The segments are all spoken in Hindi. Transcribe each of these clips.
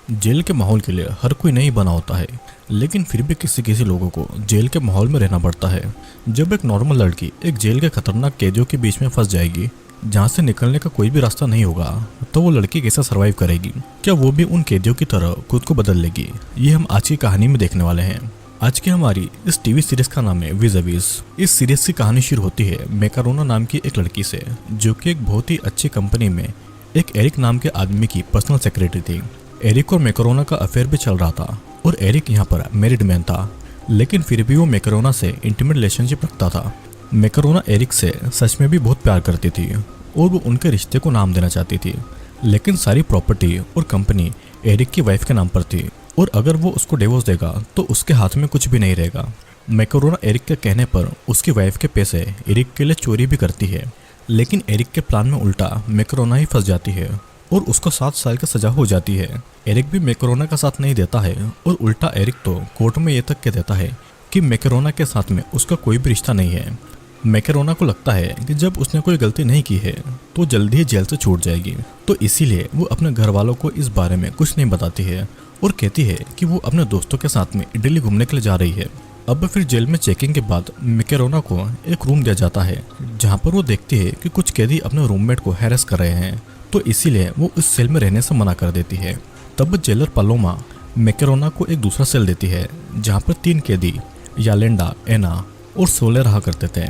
जेल के माहौल के लिए हर कोई नहीं बना होता है, लेकिन फिर भी किसी किसी लोगों को जेल के माहौल में रहना पड़ता है। जब एक नॉर्मल लड़की एक जेल के खतरनाक कैदियों के बीच में फंस जाएगी, जहाँ से निकलने का कोई भी रास्ता नहीं होगा, तो वो लड़की कैसे सरवाइव करेगी? क्या वो भी उन कैदियों की तरह खुद को बदल लेगी? ये हम आज की कहानी में देखने वाले हैं। आज की हमारी इस टीवी सीरीज का नाम है विज़-अ-विज़। इस सीरीज की कहानी शुरू होती है मैकारोना नाम की एक लड़की से, जो कि एक बहुत ही अच्छी कंपनी में एक एरिक नाम के आदमी की पर्सनल सेक्रेटरी थी। एरिक और मैकारोना का अफेयर भी चल रहा था और एरिक यहाँ पर मैरिड मैन था, लेकिन फिर भी वो मैकारोना से इंटीमेट रिलेशनशिप रखता था। मैकारोना एरिक से सच में भी बहुत प्यार करती थी और वो उनके रिश्ते को नाम देना चाहती थी, लेकिन सारी प्रॉपर्टी और कंपनी एरिक की वाइफ के नाम पर थी और अगर वो उसको डिवोर्स देगा तो उसके हाथ में कुछ भी नहीं रहेगा। मैकारोना एरिक के कहने पर उसकी वाइफ के पैसे एरिक के लिए चोरी भी करती है, लेकिन एरिक के प्लान में उल्टा मैकारोना ही फंस जाती है और उसको 7 साल की सजा हो जाती है। एरिक भी मैकारोना का साथ नहीं देता है और उल्टा एरिक तो कोर्ट में ये तक कह देता है कि मैकारोना के साथ में उसका कोई भी रिश्ता नहीं है। मैकारोना को लगता है कि जब उसने कोई गलती नहीं की है तो जल्दी ही जेल से छूट जाएगी, तो इसीलिए वो अपने घर वालों को इस बारे में कुछ नहीं बताती है और कहती है कि वो अपने दोस्तों के साथ में इटली घूमने के लिए जा रही है। अब फिर जेल में चेकिंग के बाद मैकारोना को एक रूम दिया जाता है, जहाँ पर वो देखती है कि कुछ कैदी अपने रूममेट को हैरेस कर रहे हैं, तो इसीलिए वो इस सेल में रहने से मना कर देती है। तब जेलर पालोमा मैकारोना को एक दूसरा सेल देती है, जहाँ पर 3 कैदी यालेंडा, एना और सोले रहा करते थे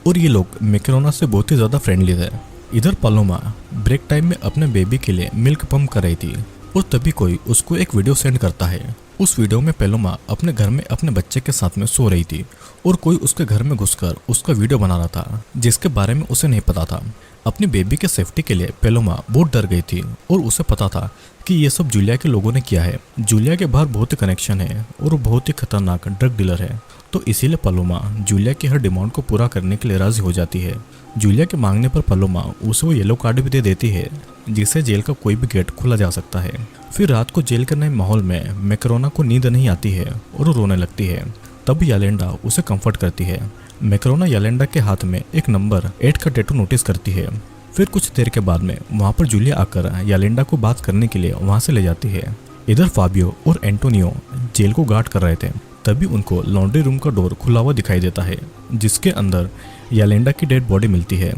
और ये लोग मैकारोना से बहुत ही ज़्यादा फ्रेंडली थे। इधर पालोमा ब्रेक टाइम में अपने बेबी के लिए मिल्क पंप कर रही थी और तभी कोई उसको एक वीडियो सेंड करता है। उस वीडियो में पालोमा अपने घर में अपने बच्चे के साथ में सो रही थी और कोई उसके घर में घुसकर उसका वीडियो बना रहा था, जिसके बारे में उसे नहीं पता था। अपनी बेबी के सेफ्टी के लिए पालोमा बहुत डर गई थी और उसे पता था कि ये सब जूलिया के लोगों ने किया है। जूलिया के बाहर बहुत ही कनेक्शन है और वो बहुत ही खतरनाक ड्रग डीलर है, तो इसीलिए पालोमा जूलिया की हर डिमांड को पूरा करने के लिए राजी हो जाती है। जूलिया के मांगने पर पालोमा उसे वो येलो कार्ड भी दे देती है, जिससे जेल का कोई भी गेट खोला जा सकता है। फिर रात को जेल के नए माहौल में मैकारोना को नींद नहीं आती है और वो रोने लगती है। तब यालेंडा उसे कंफर्ट करती है। मैकारोना यालेंडा के हाथ में एक नंबर 8 का टैटू नोटिस करती है। फिर कुछ देर के बाद में वहाँ पर जूलिया आकर यालेंडा को बात करने के लिए वहाँ से ले जाती है। इधर फाबियो और एंटोनियो जेल को गार्ड कर रहे थे, तभी उनको लॉन्ड्री रूम का डोर खुला हुआ दिखाई देता है, जिसके अंदर यालेंडा की डेड बॉडी मिलती है।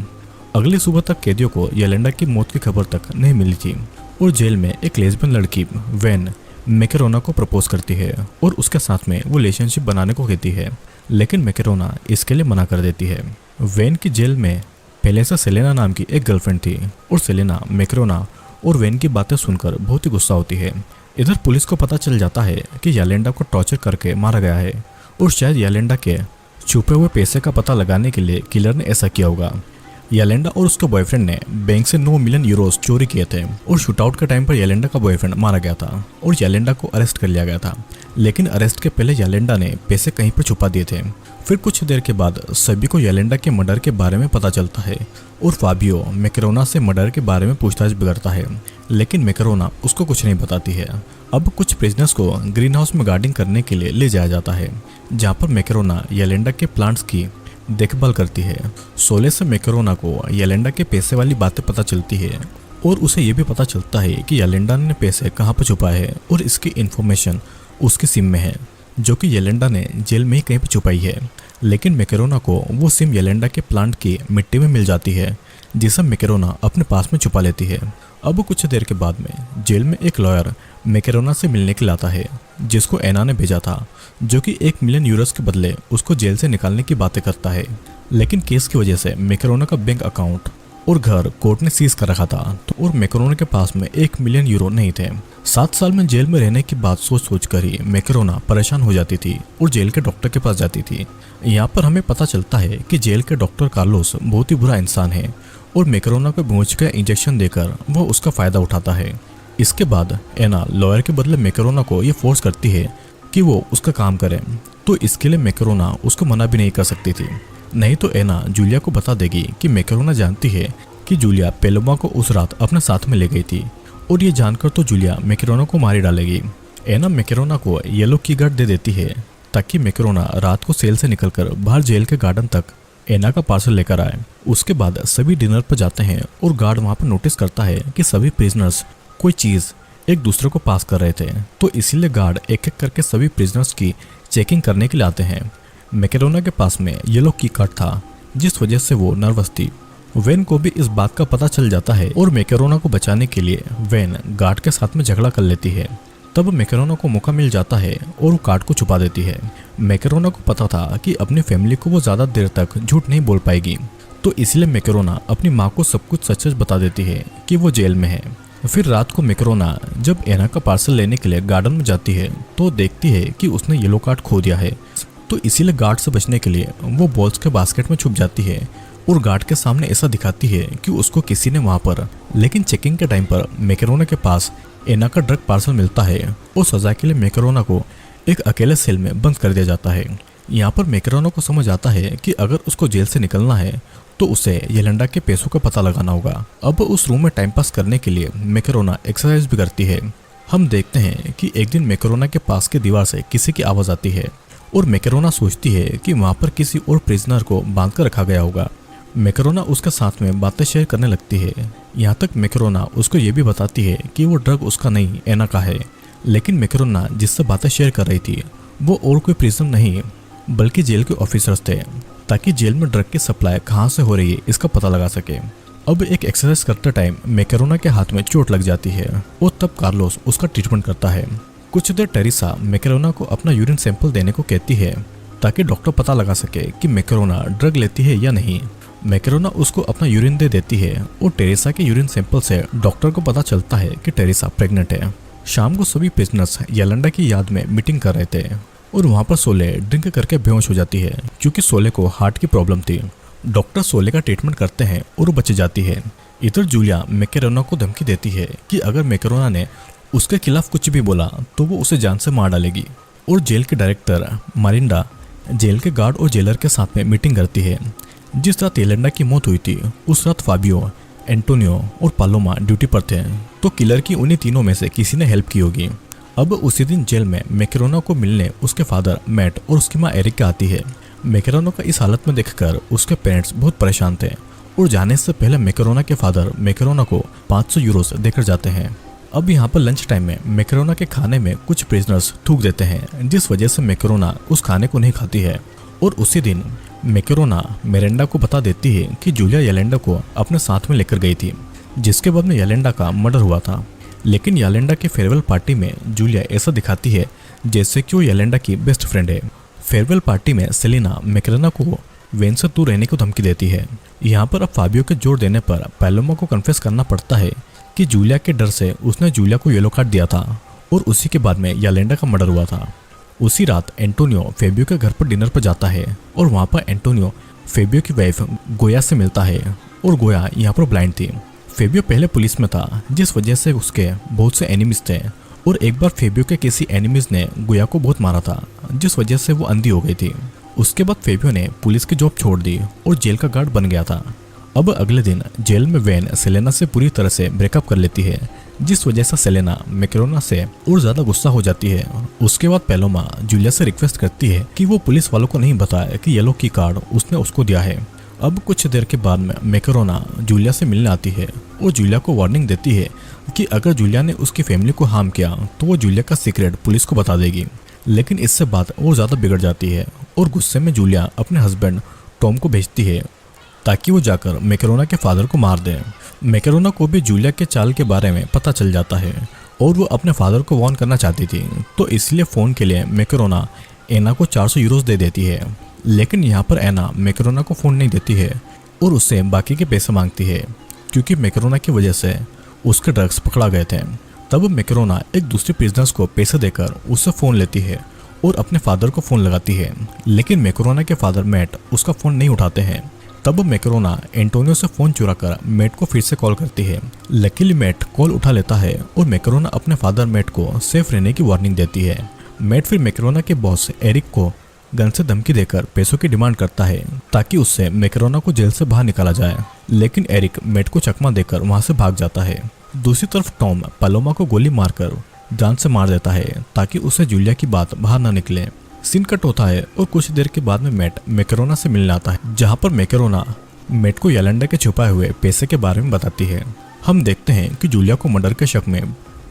अगली सुबह तक कैदियों को यालेंडा की मौत की खबर तक नहीं मिली थी और जेल में एक लेस्बियन लड़की वैन मैकारोना को प्रपोज करती है और उसके साथ में वो रिलेशनशिप बनाने को कहती है, लेकिन मैकारोना इसके लिए मना कर देती है। वैन की जेल में पहले से सेलेना नाम की एक गर्लफ्रेंड थी और सेलेना मैकारोना और वैन की बातें सुनकर बहुत ही गुस्सा होती है। इधर पुलिस को पता चल जाता है कि यालेंडा को टॉर्चर करके मारा गया है और शायद यालेंडा के छुपे हुए पैसे का पता लगाने के लिए किलर ने ऐसा किया होगा। यालेंडा और उसके बॉयफ्रेंड ने बैंक से 9 मिलियन यूरोस चोरी किए थे और शूटआउट के टाइम पर यालेंडा का बॉयफ्रेंड मारा गया था और यालेंडा को अरेस्ट कर लिया गया था, लेकिन अरेस्ट के पहले यालेंडा ने पैसे कहीं पर छुपा दिए थे। फिर कुछ देर के बाद सभी को यालेंडा के मर्डर के बारे में पता चलता है और फाबियो मैकारोना से मर्डर के बारे में पूछताछ भी करता है, लेकिन मैकारोना उसको कुछ नहीं बताती है। अब कुछ प्रिजनर्स को ग्रीन हाउस में गार्डिंग करने के लिए ले जाया जाता है, जहाँ पर मैकारोना यालेंडा के प्लांट्स की देखभाल करती है। सोले से मैकारोना को यालेंडा के पैसे वाली बातें पता चलती है और उसे ये भी पता चलता है कि यालेंडा ने पैसे कहाँ पर छुपाए हैं और इसकी इन्फॉर्मेशन उसकी सिम में है, जो कि यालेंडा ने जेल में ही कहीं पर छुपाई है। लेकिन मैकारोना को वो सिम यालेंडा के प्लांट की मिट्टी में मिल जाती है, जिसे मैकारोना अपने पास में छुपा लेती है। अब कुछ देर के बाद में जेल में एक लॉयर मैकारोना से मिलने के लिए आता है, जिसको एना ने भेजा था, जो कि 1 मिलियन यूरोस के बदले उसको जेल से निकालने की बातें करता है। लेकिन केस की वजह से मैकारोना का बैंक अकाउंट और घर कोर्ट ने सीज कर रखा था, तो और मैकारोना के पास में 1 मिलियन यूरो नहीं थे। 7 साल में जेल में रहने की बात सोच कर ही मैकारोना परेशान हो जाती थी और जेल के डॉक्टर के पास जाती थी। यहाँ पर हमें पता चलता है कि जेल के डॉक्टर कार्लोस बहुत ही बुरा इंसान है और मैकारोना को बेहोश का इंजेक्शन देकर वो उसका फायदा उठाता है। इसके बाद एना लॉयर के बदले मैकारोना को ये फोर्स करती है कि वो उसका काम करे, तो इसके लिए मैकारोना उसको मना भी नहीं कर सकती थी, नहीं तो एना जूलिया को बता देगी कि मैकारोना जानती है कि जूलिया पालोमा को उस रात अपने साथ में ले गई थी और ये जानकर तो जूलिया मैकारोना को मार डालेगी। एना मैकारोना को येलो की गार्ड दे देती है ताकि मैकारोना रात को सेल से निकलकर बाहर जेल के गार्डन तक एना का पार्सल लेकर आए। उसके बाद सभी डिनर पर जाते हैं और गार्ड वहाँ पर नोटिस करता है कि सभी प्रिजनर्स कोई चीज़ एक दूसरे को पास कर रहे थे, तो इसीलिए गार्ड एक एक करके सभी प्रिजनर्स की चेकिंग करने के लिए आते हैं। मैकेरोना के पास में येलो की कार्ड था, जिस वजह से वो नर्वस थी। वेन को भी इस बात का पता चल जाता है और मैकेरोना को बचाने के लिए वेन गार्ड के साथ में झगड़ा कर लेती है। तब मैकेरोना को मौका मिल जाता है और वो कार्ड को छुपा देती है। मैकेरोना को पता था कि अपनी फैमिली को वो ज्यादा देर तक झूठ नहीं बोल पाएगी, तो इसलिए मैकेरोना अपनी माँ को सब कुछ सच सच बता देती है कि वो जेल में है। फिर रात को मैकेरोना जब एना का पार्सल लेने के लिए गार्डन में जाती है तो देखती है कि उसने येलो कार्ड खो दिया है, तो इसीलिए गार्ड से बचने के लिए वो बॉल्स के बास्केट में छुप जाती है और गार्ड के सामने ऐसा दिखाती है कि उसको किसी ने वहां पर। लेकिन चेकिंग के टाइम पर मैकेरोना के पास एना का ड्रग पार्सल मिलता है और सजा के लिए मैकेरोना को एक अकेले सेल में बंद कर दिया जाता है। यहाँ पर मैकेरोना को समझ आता है कि अगर उसको जेल से निकलना है तो उसे येलेंडा के पैसों का पता लगाना होगा। अब उस रूम में टाइम पास करने के लिए मैकेरोना एक्सरसाइज भी करती है। हम देखते हैं कि एक दिन मैकेरोना के पास की दीवार से किसी की आवाज आती है और मैकेरोना सोचती है कि वहां पर किसी और प्रिजनर को बांध कर रखा गया होगा। मैकेरोना उसके साथ में बातें शेयर करने लगती है। यहाँ तक मैकेरोना उसको ये भी बताती है कि वो ड्रग उसका नहीं एना का है। लेकिन मैकेरोना जिससे बातें शेयर कर रही थी वो और कोई प्रिजनर नहीं बल्कि जेल के ऑफिसर्स थे, ताकि जेल में ड्रग की सप्लाई कहाँ से हो रही है इसका पता लगा सके। अब एक एक्सरसाइज करते टाइम मैकेरोना के हाथ में चोट लग जाती है और तब कार्लोस उसका ट्रीटमेंट करता है। कुछ देर टेरेसा मैकेरोना को अपना यूरिन सैंपल देने को कहती है ताकि डॉक्टर पता लगा सके कि मैकेरोना ड्रग लेती है या नहीं। मैकेरोना उसको अपना यूरिन दे देती है और टेरेसा के यूरिन सैंपल से डॉक्टर को पता चलता है कि टेरेसा प्रेग्नेंट है। शाम को सभी प्रिजनर्स येलेंडा की याद में मीटिंग कर रहे थे और वहाँ पर सोले ड्रिंक करके बेहोश हो जाती है क्योंकि सोले को हार्ट की प्रॉब्लम थी। डॉक्टर सोले का ट्रीटमेंट करते हैं और वो बच जाती है। इधर जूलिया मैकेरोना को धमकी देती है कि अगर मैकेरोना ने उसके खिलाफ कुछ भी बोला तो वो उसे जान से मार डालेगी। और जेल के डायरेक्टर मारिंडा जेल के गार्ड और जेलर के साथ में मीटिंग करती है। जिस रात येलेंडा की मौत हुई थी उस रात फाबियो, एंटोनियो और पालोमा ड्यूटी पर थे, तो किलर की उन्हीं तीनों में से किसी ने हेल्प की होगी। अब उसी दिन जेल में मैकेरोना को मिलने उसके फादर मैट और उसकी माँ एरिका आती है। मैकेरोना का इस हालत में देखकर उसके पेरेंट्स बहुत परेशान थे और जाने से पहले मैकेरोना के फादर मैकेरोना को 500 यूरोस देकर जाते हैं। अब यहाँ पर लंच टाइम में मैकेरोना के खाने में कुछ प्रिजनर्स थूक देते हैं, जिस वजह से मैकेरोना उस खाने को नहीं खाती है। और उसी दिन मैकेरोना मिरांडा को बता देती है कि जूलिया येलेंडा को अपने साथ में लेकर गई थी, जिसके बाद में येलेंडा का मर्डर हुआ था। लेकिन येलेंडा के फेयरवेल पार्टी में जूलिया ऐसा दिखाती है जैसे कि वो येलेंडा की बेस्ट फ्रेंड है। फेयरवेल पार्टी में सेलिना मैकेरोना को वेन से दूर रहने को धमकी देती है। यहाँ पर अब फाबियो के जोर देने पर पैलोमा को कन्फेस करना पड़ता है कि जूलिया के डर से उसने जूलिया को येलो कार्ड दिया था और उसी के बाद में येलेंडा का मर्डर हुआ था। उसी रात एंटोनियो फेबियो के घर पर डिनर पर जाता है और वहाँ पर एंटोनियो फेबियो की वाइफ गोया से मिलता है और गोया यहाँ पर ब्लाइंड थी। फेबियो पहले पुलिस में था, जिस वजह से उसके बहुत से एनिमीज थे और एक बार फेबियो के किसी एनिमीज ने गोया को बहुत मारा था, जिस वजह से वो अंधी हो गई थी। उसके बाद फेबियो ने पुलिस की जॉब छोड़ दी और जेल का गार्ड बन गया था। अब अगले दिन जेल में वेन सेलेना से पूरी तरह से ब्रेकअप कर लेती है, जिस वजह से सेलेना मैकेरोना से और ज्यादा गुस्सा हो जाती है। उसके बाद पैलोमा जूलिया से रिक्वेस्ट करती है कि वो पुलिस वालों को नहीं बताए कि येलो की कार्ड उसने उसको दिया है। अब कुछ देर के बाद में मैकेरोना जूलिया से मिलने आती है और जूलिया को वार्निंग देती है कि अगर जूलिया ने उसकी फैमिली को हार्म किया तो वो जूलिया का सीक्रेट पुलिस को बता देगी। लेकिन इससे बात और ज्यादा बिगड़ जाती है और गुस्से में जूलिया अपने हस्बैंड टॉम को भेजती है ताकि वो जाकर मैकेरोना के फादर को मार दे। मैकेरोना को भी जूलिया के चाल के बारे में पता चल जाता है और वो अपने फादर को वार्न करना चाहती थी, तो इसलिए फोन के लिए मैकेरोना एना को 400 यूरोस दे देती है। लेकिन यहाँ पर एना मैकेरोना को फोन नहीं देती है और उससे बाकी के पैसे मांगती है क्योंकि मैकेरोना की वजह से उसके ड्रग्स पकड़ा गए थे। तब मैकेरोना एक दूसरे प्रिजनर्स को पैसे देकर उससे फोन लेती है और अपने फादर को फोन लगाती है, लेकिन मैकेरोना के फादर मैट उसका फोन नहीं उठाते हैं। तब मैकेरोना एंटोनियो से फोन चुराकर मैट को फिर से कॉल करती है। लकीली मैट कॉल उठा लेता है और मैकेरोना अपने फादर मैट को सेफ रहने की वार्निंग देती है। मैट फिर मैकेरोना के बॉस एरिक को गन से धमकी देकर पैसों की डिमांड करता है ताकि उससे मैकेरोना को जेल से बाहर निकाला जाए, लेकिन एरिक मैट को चकमा देकर वहां से भाग जाता है। दूसरी तरफ टॉम पालोमा को गोली मारकर जान से मार देता है ताकि उसे जूलिया की बात बाहर न निकले। सीन कट होता है और कुछ देर के बाद में मैट मैकेरोना से मिलने आता है, जहां पर मैकेरोना मैट को येलेंडा के छुपाए हुए पैसे के बारे में बताती है। हम देखते हैं कि जूलिया को मर्डर के शक में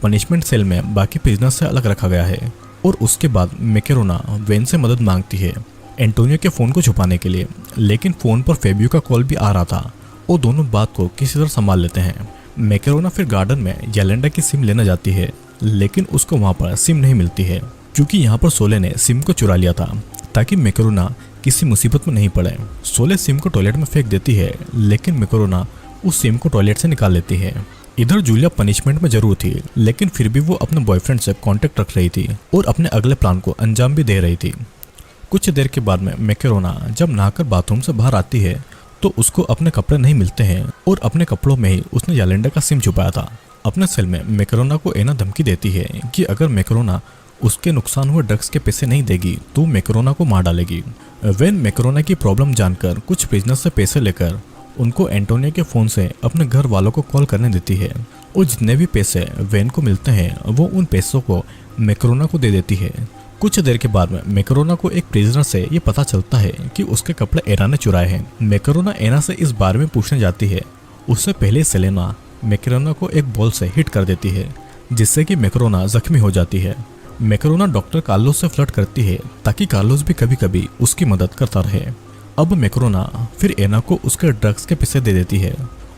पनिशमेंट सेल में बाकी प्रिजनर्स से अलग रखा गया है। और उसके बाद मैकेरोना वेन से मदद मांगती है एंटोनियो के फ़ोन को छुपाने के लिए, लेकिन फ़ोन पर फेबियो का कॉल भी आ रहा था और दोनों बात को किसी तरह संभाल लेते हैं। मैकेरोना फिर गार्डन में येलेंडा की सिम लेना जाती है, लेकिन उसको वहाँ पर सिम नहीं मिलती है क्योंकि यहाँ पर सोले ने सिम को चुरा लिया था ताकि मैकेरोना किसी मुसीबत में नहीं पड़े। सोले सिम को टॉयलेट में फेंक देती है, लेकिन मैकेरोना उस सिम को टॉयलेट से निकाल लेती है। इधर जूलिया पनिशमेंट में जरूर थी, लेकिन फिर भी वो अपने बॉयफ्रेंड से कांटेक्ट रख रही थी और अपने अगले प्लान को अंजाम भी दे रही थी। कुछ देर के बाद में मैकेरोना जब नहाकर बाथरूम से बाहर आती है तो उसको अपने कपड़े नहीं मिलते हैं और अपने कपड़ों में ही उसने येलेंडा का सिम छुपाया था। अपने सेल में मैकेरोना को एना धमकी देती है कि अगर मैकेरोना उसके नुकसान हुए ड्रग्स के पैसे नहीं देगी तो मैकेरोना को मार डालेगी। वेन मैकेरोना की प्रॉब्लम जानकर कुछ बिजनेस से पैसे लेकर उनको एंटोनियो के फ़ोन से अपने घर वालों को कॉल करने देती है और जितने भी पैसे वेन को मिलते हैं वो उन पैसों को मैकेरोना को दे देती है। कुछ देर के बाद में मैकेरोना को एक प्रिजनर से ये पता चलता है कि उसके कपड़े एना ने चुराए हैं। मैकेरोना एना से इस बारे में पूछने जाती है। उससे पहले सेलेना मैकेरोना को एक बॉल से हिट कर देती है जिससे कि मैकेरोना जख्मी हो जाती है। मैकेरोना डॉक्टर कार्लोस से फ्लर्ट करती है ताकि कार्लोस भी कभी कभी उसकी मदद करता रहे। अब मैकेरोना फिर एना को उसके ड्रग्स के पैसे दे देती है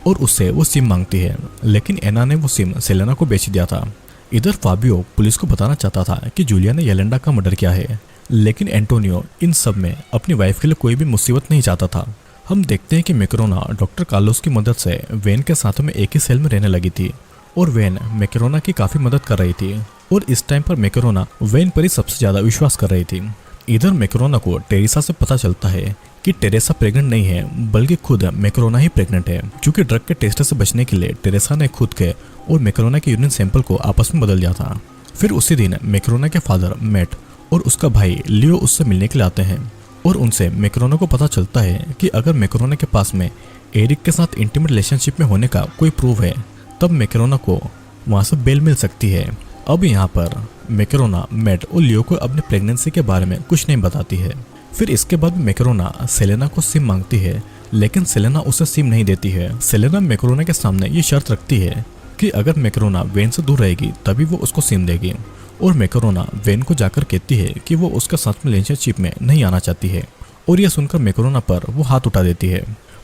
और उससे वो सिम मांगती है, लेकिन एना ने वो सिम सेलेना को बेच दिया था। इधर फाबियो पुलिस को बताना चाहता था कि जूलिया ने येलेंडा का मर्डर किया है, लेकिन एंटोनियो इन सब में अपनी वाइफ के लिए कोई भी मुसीबत नहीं चाहता था। हम देखते हैं कि मैकेरोना डॉक्टर कार्लोस की मदद से वेन के साथ में एक ही सेल में रहने लगी थी और वेन मैकेरोना की काफ़ी मदद कर रही थी और इस टाइम पर मैकेरोना वेन पर ही सबसे ज़्यादा विश्वास कर रही थी। इधर मैकेरोना को टेरेसा से पता चलता है कि टेरेसा प्रेग्नेंट नहीं है, बल्कि खुद मैकेरोना ही प्रेग्नेंट है, क्योंकि ड्रग के टेस्ट से बचने के लिए टेरेसा ने खुद के और मैकेरोना के यूरिन सैंपल को आपस में बदल दिया था। फिर उसी दिन मैकेरोना के फादर मैट और उसका भाई लियो उससे मिलने के लिए आते हैं और उनसे मैकेरोना को पता चलता है कि अगर मैकेरोना के पास में एरिक के साथ इंटीमेट रिलेशनशिप में होने का कोई प्रूफ है तब मैकेरोना को वहाँ से बेल मिल सकती है। अब यहाँ पर मैकेरोना मैट और लियो को अपनी प्रेगनेंसी के बारे में कुछ नहीं बताती है। फिर इसके बाद मैकेरोना सेलेना को सिम मांगती है, लेकिन सेलेना उसे सिम नहीं देती है। सेलेना मैकेरोना के सामने ये शर्त रखती है कि अगर मैकेरोना वेन से दूर रहेगी तभी वो उसको सिम देगी और मैकेरोना वेन को जाकर कहती है कि वो उसके साथ में रिलेशनशिप में नहीं आना चाहती है और यह सुनकर मैकेरोना पर वो हाथ उठा देती है।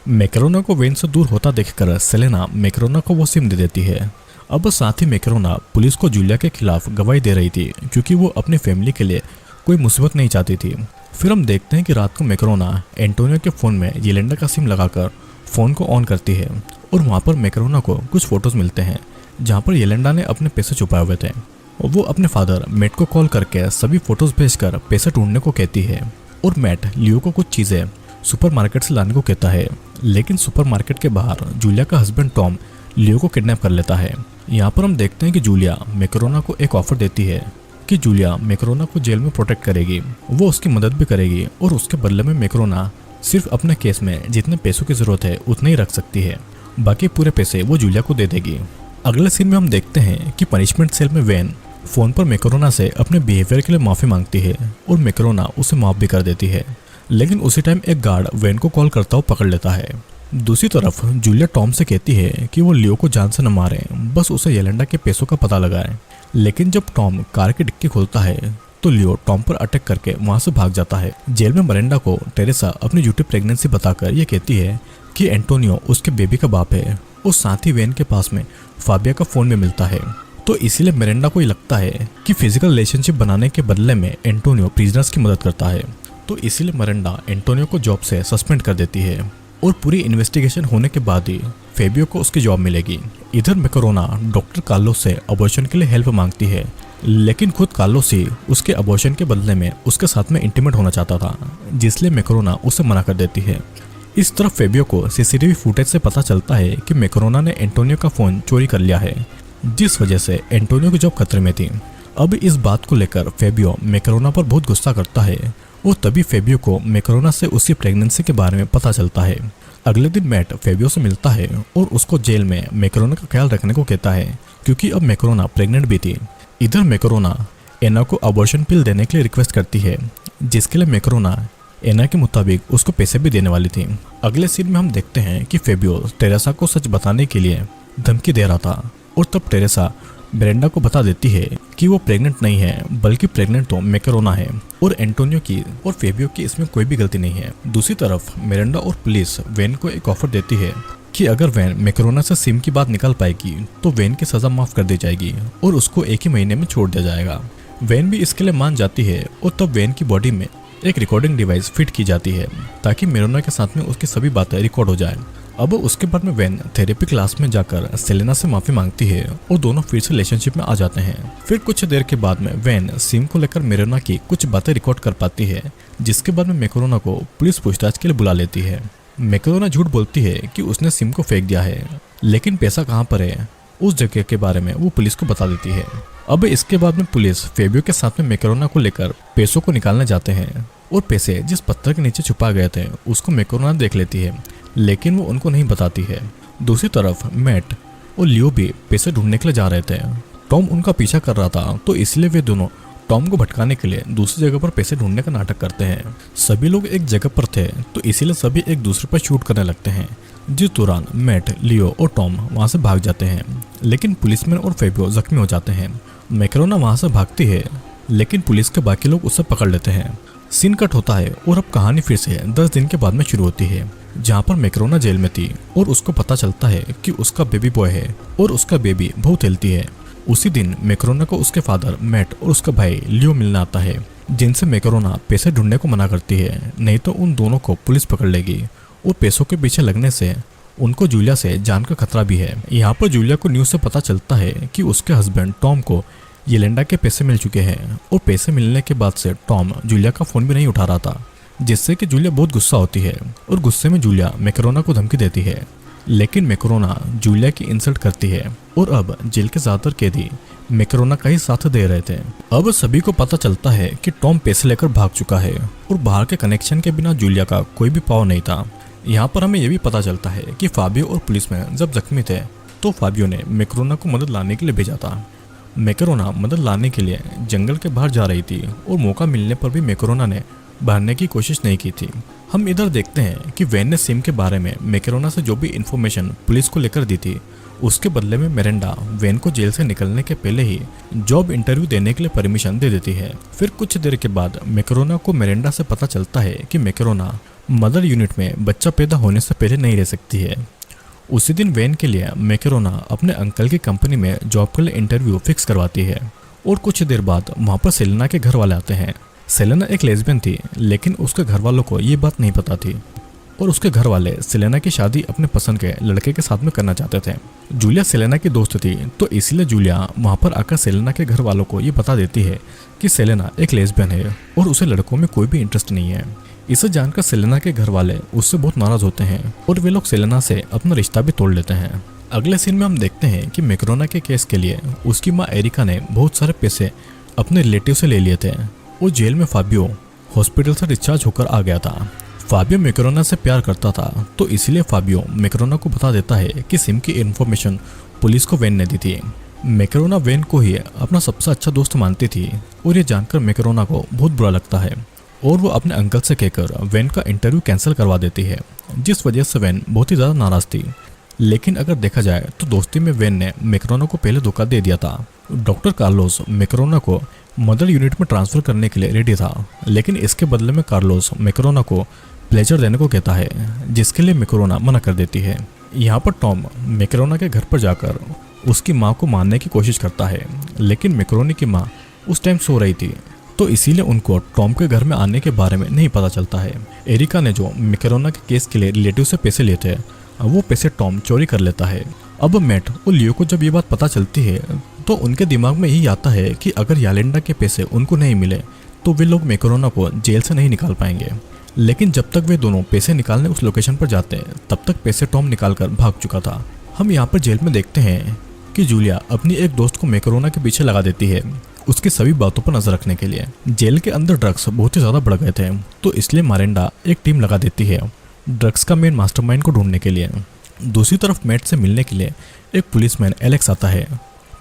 मैकेरोना को वेन से दूर होता देखकर सेलेना मैकेरोना को वो सिम दे देती है। अब साथ ही मैकेरोना पुलिस को जूलिया के खिलाफ गवाही दे रही थी क्योंकि वो अपनी फैमिली के लिए कोई मुसीबत नहीं चाहती थी। फिर हम देखते हैं कि रात को मैकेरोना एंटोनियो के फ़ोन में येलेंडा का सिम लगाकर फ़ोन को ऑन करती है और वहाँ पर मैकेरोना को कुछ फ़ोटोज़ मिलते हैं जहाँ पर येलेंडा ने अपने पैसे छुपाए हुए थे। वो अपने फादर मैट को कॉल करके सभी फ़ोटोज़ भेजकर पैसे ढूंढने को कहती है और मैट लियो को कुछ चीज़ें सुपरमार्केट से लाने को कहता है, लेकिन सुपरमार्केट के बाहर जूलिया का हस्बैंड टॉम लियो को किडनैप कर लेता है। यहाँ पर हम देखते हैं कि जूलिया मैकेरोना को एक ऑफर देती है कि जूलिया मैकेरोना को जेल में प्रोटेक्ट करेगी, वो उसकी मदद भी करेगी और उसके बदले में मैकेरोना सिर्फ अपने केस में जितने पैसों की ज़रूरत है उतने ही रख सकती है, बाकी पूरे पैसे वो जूलिया को दे देगी। अगले सीन में हम देखते हैं कि पनिशमेंट सेल में वेन फ़ोन पर मैकेरोना से अपने बिहेवियर के लिए माफ़ी मांगती है और मैकेरोना उसे माफ़ भी कर देती है, लेकिन उसी टाइम एक गार्ड वेन को कॉल करता हुआ पकड़ लेता है। दूसरी तरफ जूलिया टॉम से कहती है कि वो लियो को जान से न मारे, बस उसे येलेंडा के पैसों का पता लगाए। लेकिन जब टॉम कार की डिक्की खोलता है तो लियो टॉम पर अटैक करके वहां से भाग जाता है। जेल में मरेंडा को टेरेसा अपनी झूठी प्रेगनेंसी बताकर ये कहती है कि एंटोनियो उसके बेबी का बाप है और साथ ही वेन के पास में फाबिया का फोन भी मिलता है। तो इसीलिए मिरेंडा को ये लगता है कि फिजिकल रिलेशनशिप बनाने के बदले में एंटोनियो प्रिजनर्स की मदद करता है, तो इसीलिए मिरेंडा एंटोनियो को जॉब से सस्पेंड कर देती है और पूरी इन्वेस्टिगेशन होने के बाद ही फेबियो को उसकी जॉब मिलेगी। इधर मैकेरोना डॉक्टर कार्लोस से अबॉर्शन के लिए हेल्प मांगती है, लेकिन खुद कार्लोस ही उसके अबॉर्शन के बदले में उसके साथ में इंटीमेट होना चाहता था, जिसलिए मैकेरोना उसे मना कर देती है। इस तरफ फेबियो को सीसीटीवी फुटेज से पता चलता है कि मैकेरोना ने एंटोनियो का फोन चोरी कर लिया है, जिस वजह से एंटोनियो की जॉब खतरे में थी। अब इस बात को लेकर फेबियो मैकेरोना पर बहुत गुस्सा करता है और तभी फेबियो को मैकेरोना से उसकी प्रेगनेंसी के बारे में पता चलता है। अगले दिन मैट फेबियो से मिलता है और उसको जेल में मैकेरोना का ख्याल रखने को कहता है, क्योंकि अब मैकेरोना प्रेग्नेंट भी थी। इधर मैकेरोना एना को अबॉर्शन पिल देने के लिए रिक्वेस्ट करती है, जिसके लिए मैकेरोना एना के मुताबिक उसको पैसे भी देने वाली थी। अगले सीन में हम देखते हैं कि फेबियो टेरेसा को सच बताने के लिए धमकी दे रहा था और तब टेरेसा मिरेंडा को बता देती है कि वो प्रेग्नेंट नहीं है, बल्कि प्रेग्नेंट तो मैकेरोना है और एंटोनियो की और फेबियो की इसमें कोई भी गलती नहीं है। दूसरी तरफ मिरेंडा और पुलिस वेन को एक ऑफर देती है कि अगर वैन मैकेरोना से सिम की बात निकाल पाएगी तो वैन की सजा माफ कर दी जाएगी और उसको एक ही महीने में छोड़ दिया जाएगा। वैन भी इसके लिए मान जाती है और तब वैन की बॉडी में एक रिकॉर्डिंग डिवाइस फिट की जाती है ताकि मेरोना के साथ में उसकी सभी बातें रिकॉर्ड हो जाए। अब उसके बाद में वैन थेरेपी क्लास में जाकर सेलेना से माफी मांगती है और दोनों फिर से रिलेशनशिप में आ जाते हैं। फिर कुछ देर के बाद में वैन सिम को लेकर मेरोना की कुछ बातें रिकॉर्ड कर पाती है, जिसके बाद में मैकेरोना को पुलिस पूछताछ के लिए बुला लेती है। मैकेरोना झूठ बोलती है कि उसने सिम को फेंक दिया है, लेकिन पैसा कहाँ पर है उस जगह के बारे में वो पुलिस को बता देती है। अब इसके बाद में पुलिस फेबियो के साथ में मैकेरोना को लेकर पैसों को निकालने जाते हैं और पैसे जिस पत्थर के नीचे छुपा गए थे उसको मैकेरोना देख लेती है, लेकिन वो उनको नहीं बताती है। दूसरी तरफ मैट और लियो भी पैसे ढूंढने के लिए जा रहे थे। टॉम उनका पीछा कर रहा था, तो इसलिए वे दोनों टॉम को भटकाने के लिए दूसरी जगह पर पैसे ढूंढने का नाटक करते हैं। सभी लोग एक जगह पर थे, तो इसीलिए सभी एक दूसरे पर शूट करने लगते हैं, जिस दौरान मैट, लियो और टॉम वहां से भाग जाते हैं, लेकिन पुलिसमैन और फेबियो जख्मी हो जाते हैं। मैकेरोना वहां से भागती है, लेकिन पुलिस के बाकी लोग उसे पकड़ लेते हैं। सीन कट होता है और अब कहानी फिर से 10 दिन के बाद में शुरू होती है, जहाँ पर मैकेरोना जेल में थी और उसको पता चलता है कि उसका बेबी बॉय है और उसका बेबी बहुत हेल्थी है। उसी दिन मैकेरोना को उसके फादर मैट और उसका भाई लियो मिलने आता है, जिनसे मैकेरोना पैसे ढूंढने को मना करती है, नहीं तो उन दोनों को पुलिस पकड़ लेगी और पैसों के पीछे लगने से उनको जूलिया से जान का खतरा भी है। यहाँ पर जूलिया को न्यूज से पता चलता है कि उसके हस्बैंड टॉम को येलेंडा के पैसे मिल चुके हैं और पैसे मिलने के बाद से टॉम जूलिया का फोन भी नहीं उठा रहा था, जिससे कि जूलिया बहुत गुस्सा होती है और गुस्से में जूलिया मैकेरोना को धमकी देती है, लेकिन मैकेरोना जूलिया की इंसल्ट करती है और अब जेल के ज्यादातर कैदी मैकेरोना का ही साथ दे रहे थे। अब सभी को पता चलता है कि टॉम पैसे लेकर भाग चुका है और बाहर के कनेक्शन के बिना जूलिया का कोई भी पाव नहीं था। यहाँ पर हमें यह भी पता चलता है कि फाबियो और पुलिस में जब जख्मी थे तो फाबियो ने मैकेरोना को मदद लाने के लिए भेजा था। मैकेरोना मदद लाने के लिए जंगल के बाहर जा रही थी और मौका मिलने पर भी मैकेरोना ने भागने की कोशिश नहीं की थी। हम इधर देखते हैं कि वैन ने सिम के बारे में मैकेरोना से जो भी इन्फॉर्मेशन पुलिस को लेकर दी थी, उसके बदले में मिरेंडा वैन को जेल से निकलने के पहले ही जॉब इंटरव्यू देने के लिए परमिशन दे देती है। फिर कुछ देर के बाद मैकेरोना को मिरेंडा से पता चलता है कि मैकेरोना मदर यूनिट में बच्चा पैदा होने से पहले नहीं रह सकती है। उसी दिन वैन के लिए मैकेरोना अपने अंकल की कंपनी में जॉब के लिए इंटरव्यू फिक्स करवाती है और कुछ देर बाद वहाँ पर सेलेना के घर वाले आते हैं। सेलेना एक लेस्बियन थी, लेकिन उसके घर वालों को ये बात नहीं पता थी और उसके घर वाले सेलेना की शादी अपने पसंद के लड़के के साथ में करना चाहते थे। जूलिया सेलेना की दोस्त थी, तो इसलिए जूलिया वहाँ पर आकर सेलेना के घर वालों को ये बता देती है कि सेलेना एक लेस्बियन है और उसे लड़कों में कोई भी इंटरेस्ट नहीं है। इसे जानकर सेलेना के घर वाले उससे बहुत नाराज होते हैं और वे लोग सेलेना से अपना रिश्ता भी तोड़ लेते हैं। अगले सीन में हम देखते हैं कि मैकेरोना के केस के लिए उसकी माँ एरिका ने बहुत सारे पैसे अपने रिलेटिव से ले लिए थे और जेल में फाबियो हॉस्पिटल से डिस्चार्ज होकर आ गया था। फाबियो मैकेरोना से प्यार करता था, तो इसलिए फाबियो मैकेरोना को बता देता है कि सिम की इन्फॉर्मेशन पुलिस को वैन ने दी थी। मैकेरोना वैन को ही अपना सबसे अच्छा दोस्त मानती थी और ये जानकर मैकेरोना को बहुत बुरा लगता है और वो अपने अंकल से कहकर वैन का इंटरव्यू कैंसिल करवा देती है, जिस वजह से वैन बहुत ही ज़्यादा नाराज थी। लेकिन अगर देखा जाए तो दोस्ती में वैन ने मैकेरोना को पहले धोखा दे दिया था। डॉक्टर कार्लोस मैकेरोना को मदर यूनिट में ट्रांसफर करने के लिए रेडी था, लेकिन इसके बदले में कार्लोस मैकेरोना को प्लेजर देने को कहता है, जिसके लिए मैकेरोना मना कर देती है। यहाँ पर टॉम मैकेरोना के घर पर जाकर उसकी माँ को मारने की कोशिश करता है, लेकिन मैकेरोना की माँ उस टाइम सो रही थी, तो इसीलिए उनको टॉम के घर में आने के बारे में नहीं पता चलता है। एरिका ने जो मैकेरोना के केस के लिए रिलेटिव से पैसे लिए थे, वो पैसे टॉम चोरी कर लेता है। अब मैट और लियो को जब ये बात पता चलती है तो उनके दिमाग में यही आता है कि अगर यालेंडा के पैसे उनको नहीं मिले तो वे लोग मैकेरोना को जेल से नहीं निकाल पाएंगे। लेकिन जब तक वे दोनों पैसे निकालने उस लोकेशन पर जाते हैं, तब तक पैसे टॉम निकाल कर भाग चुका था। हम यहाँ पर जेल में देखते हैं कि जूलिया अपनी एक दोस्त को मैकेरोना के पीछे लगा देती है उसकी सभी बातों पर नजर रखने के लिए। जेल के अंदर ड्रग्स बहुत ही ज्यादा बढ़ गए थे, तो इसलिए मिरेंडा एक टीम लगा देती है ड्रग्स का मेन मास्टरमाइंड को ढूंढने के लिए। दूसरी तरफ मैट से मिलने के लिए एक पुलिसमैन एलेक्स आता है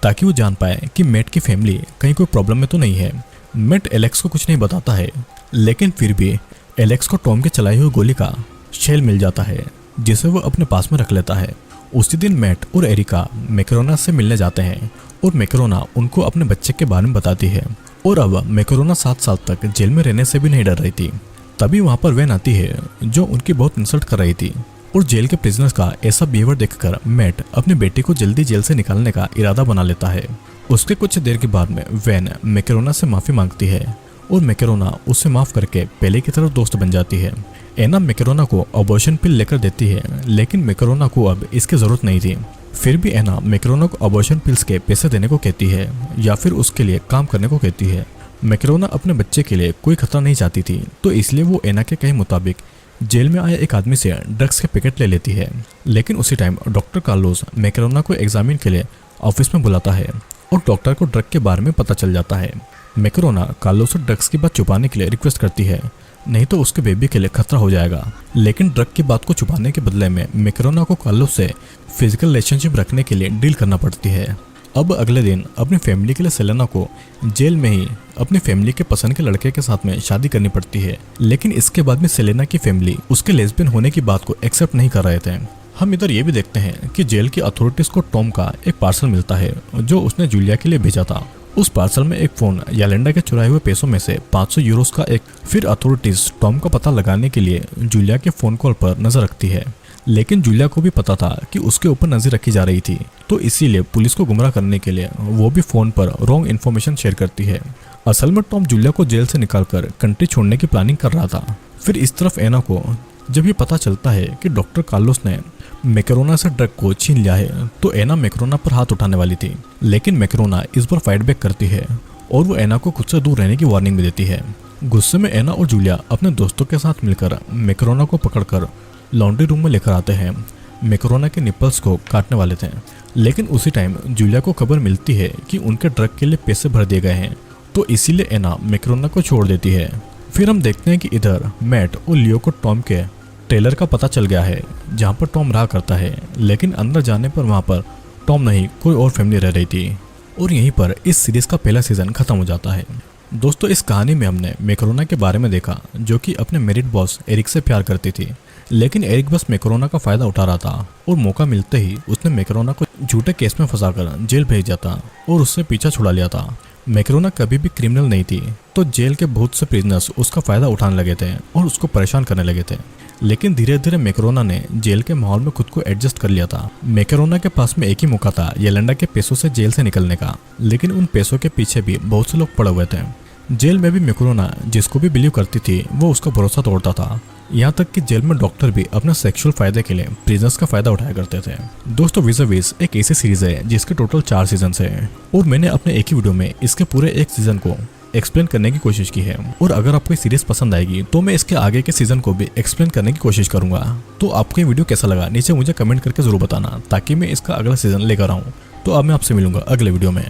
ताकि वो जान पाए कि मैट की फैमिली कहीं कोई प्रॉब्लम में तो नहीं है। मैट एलेक्स को कुछ नहीं बताता है, लेकिन फिर भी एलेक्स को टॉम के चलाई हुई गोली का शेल मिल जाता है, जिसे वो अपने पास में रख लेता है उसी दिन मैट और एरिका मैकरोना से मिलने जाते हैं और मैकरोना उनको अपने बच्चे के बारे में बताती है। और अब मैकरोना 7 साल तक जेल में रहने से भी नहीं डर रही थी। तभी वहां पर वैन आती है जो उनकी बहुत इंसल्ट कर रही थी। और जेल के प्रिजनर्स का ऐसा बिहेवियर देखकर मैट अपनी बेटी को जल्दी जेल से निकालने का इरादा बना लेता है। उसके कुछ देर के बाद में वैन मैकरोना से माफी मांगती है और मैकरोना उसे माफ करके पहले की तरह दोस्त बन जाती है। एना मैकरोना को अबॉर्शन पिल लेकर देती है, लेकिन मैकरोना को अब इसकी जरूरत नहीं थी। फिर भी एना मैकरोना को अबॉर्शन पिल्स के पैसे देने को कहती है या फिर उसके लिए काम करने को कहती है। मैकरोना अपने बच्चे के लिए कोई खतरा नहीं चाहती थी, तो इसलिए वो एना के कहे मुताबिक जेल में आए एक आदमी से ड्रग्स के पैकेट ले लेती है। लेकिन उसी टाइम डॉक्टर कार्लोस मैकरोना को एग्जामिन के लिए ऑफिस में बुलाता है और डॉक्टर को ड्रग के बारे में पता चल जाता है। मैकरोना कार्लोस से ड्रग्स की बात छुपाने के लिए रिक्वेस्ट करती है, नहीं तो उसके बेबी के लिए खतरा हो जाएगा। लेकिन ड्रग की बात को छुपाने के बदले में मैकरोना को कार्लोस से फिजिकल रिलेशनशिप रखने के लिए डील करना पड़ती है। अब अगले दिन अपनी फैमिली के लिए सेलेना को जेल में ही अपनी फैमिली के पसंद के लड़के के साथ में शादी करनी पड़ती है। लेकिन इसके बाद में सेलेना की फैमिली उसके लेस्बियन होने की बात को एक्सेप्ट नहीं कर रहे थे। हम इधर ये भी देखते हैं कि जेल की अथॉरिटीज को टॉम का एक पार्सल मिलता है जो उसने जूलिया के लिए भेजा था। उस पार्सल में एक फोन यालेंडा के चुराए हुए पैसों में से 500 यूरोस का एक। फिर अथॉरिटीज टॉम का पता लगाने के लिए जूलिया के फोन कॉल पर नजर रखती है, लेकिन जूलिया को भी पता था कि उसके ऊपर नजर रखी जा रही थी, तो इसीलिए पुलिस को गुमराह करने के लिए वो भी फोन पर रॉन्ग इन्फॉर्मेशन शेयर करती है। असल में टॉम जूलिया को जेल से निकालकर कंट्री छोड़ने की प्लानिंग कर रहा था। फिर इस तरफ एना को जब ये पता चलता है कि डॉक्टर कार्लोस ने मैकरोना से ड्रग को छीन लिया है, तो एना मैकरोना पर हाथ उठाने वाली थी। लेकिन मैकरोना इस बार फाइट बैक करती है और वो एना को खुद से दूर रहने की वार्निंग भी देती है। गुस्से में एना और जूलिया अपने दोस्तों के साथ मिलकर मैकरोना को पकड़कर लॉन्ड्री रूम में लेकर आते हैं। मैकरोना के निपल्स को काटने वाले थे, लेकिन उसी टाइम जूलिया को खबर मिलती है कि उनके ड्रग के लिए पैसे भर दिए गए हैं, तो इसीलिए एना मैकरोना को छोड़ देती है। फिर हम देखते हैं कि इधर मैट और लियो को टॉम के ट्रेलर का पता चल गया है जहाँ पर टॉम रहा करता है, लेकिन अंदर जाने पर वहाँ पर टॉम नहीं कोई और फैमिली रह रही थी। और यहीं पर इस सीरीज का पहला सीजन खत्म हो जाता है। दोस्तों, इस कहानी में हमने मैकरोना के बारे में देखा जो कि अपने मेरिट बॉस एरिक से प्यार करती थी, लेकिन एरिक बस मैकरोना का फायदा उठा रहा था और मौका मिलते ही उसने मैकरोना को झूठे केस में फंसाकर जेल भेज दिया था और उससे पीछा छुड़ा लिया था। मैकरोना कभी भी क्रिमिनल नहीं थी, तो जेल के बहुत से प्रिजनर्स उसका फायदा उठाने लगे थे और उसको परेशान करने लगे थे। लेकिन धीरे धीरे मैकरोना ने जेल के माहौल में खुद को एडजस्ट कर लिया था। मैकरोना के पास में एक ही मौका था येलेंडा के पैसों से जेल से निकलने का, लेकिन उन पैसों के पीछे भी बहुत से लोग पड़े हुए थे। जेल में भी मैकरोना जिसको भी बिलीव करती थी वो उसका भरोसा तोड़ता था। यहाँ तक कि जेल में डॉक्टर भी अपने सेक्सुअल फायदे के लिए प्रिजनर्स का फायदा उठाया करते थे। दोस्तों, विज़ एक ऐसी सीरीज है जिसके टोटल 4 सीजन है और मैंने अपने एक ही वीडियो में इसके पूरे एक सीजन को एक्सप्लेन करने की कोशिश की है। और अगर आपको ये सीरीज पसंद आएगी तो मैं इसके आगे के सीजन को भी एक्सप्लेन करने की कोशिश करूंगा। तो आपको ये वीडियो कैसा लगा नीचे मुझे कमेंट करके जरूर बताना, ताकि मैं इसका अगला सीजन लेकर आऊँ। तो अब मैं आपसे मिलूंगा अगले वीडियो में।